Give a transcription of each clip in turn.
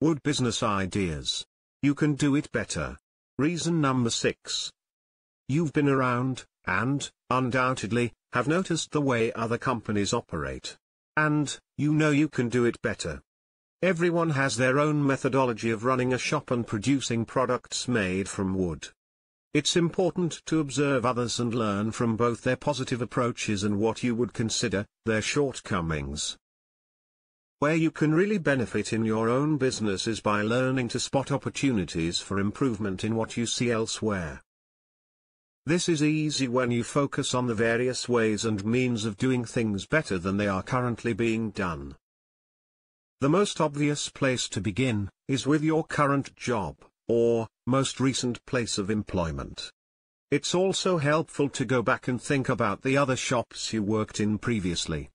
Wood business ideas. You can do it better. Reason number 6. You've been around, and, undoubtedly, have noticed the way other companies operate. And, you can do it better. Everyone has their own methodology of running a shop and producing products made from wood. It's important to observe others and learn from both their positive approaches and what you would consider their shortcomings. Where you can really benefit in your own business is by learning to spot opportunities for improvement in what you see elsewhere. This is easy when you focus on the various ways and means of doing things better than they are currently being done. The most obvious place to begin is with your current job, or most recent place of employment. It's also helpful to go back and think about the other shops you worked in previously.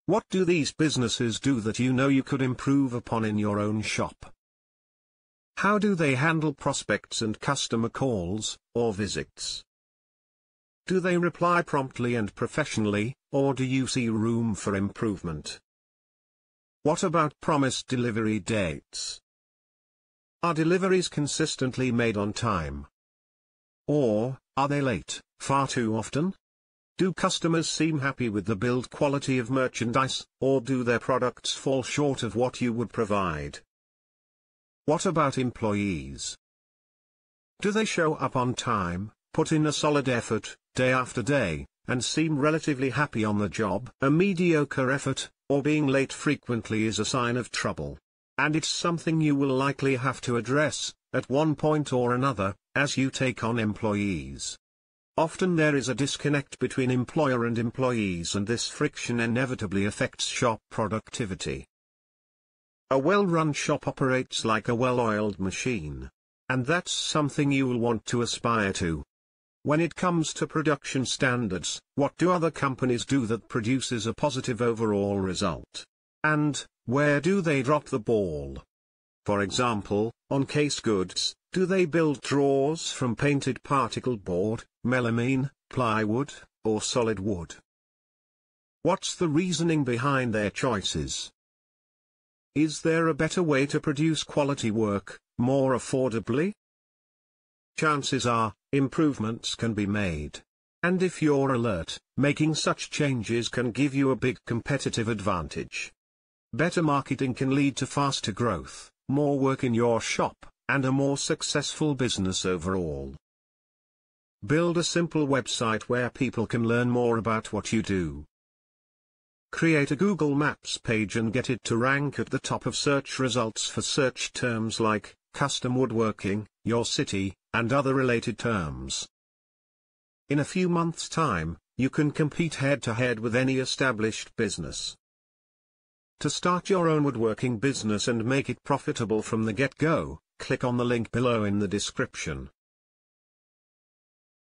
What do these businesses do that you could improve upon in your own shop? How do they handle prospects and customer calls, or visits? Do they reply promptly and professionally, or do you see room for improvement? What about promised delivery dates? Are deliveries consistently made on time? Or, are they late, far too often? Do customers seem happy with the build quality of merchandise, or do their products fall short of what you would provide? What about employees? Do they show up on time, put in a solid effort, day after day, and seem relatively happy on the job? A mediocre effort, or being late frequently is a sign of trouble. And it's something you will likely have to address, at one point or another, as you take on employees. Often there is a disconnect between employer and employees, and this friction inevitably affects shop productivity. A well-run shop operates like a well-oiled machine. And that's something you will want to aspire to. When it comes to production standards, what do other companies do that produces a positive overall result? And, where do they drop the ball? For example, on case goods, do they build drawers from painted particle board, melamine, plywood, or solid wood? What's the reasoning behind their choices? Is there a better way to produce quality work, more affordably? Chances are, improvements can be made. And if you're alert, making such changes can give you a big competitive advantage. Better marketing can lead to faster growth, more work in your shop, and a more successful business overall. Build a simple website where people can learn more about what you do. Create a Google Maps page and get it to rank at the top of search results for search terms like custom woodworking, your city, and other related terms. In a few months' time, you can compete head-to-head with any established business. To start your own woodworking business and make it profitable from the get-go, click on the link below in the description.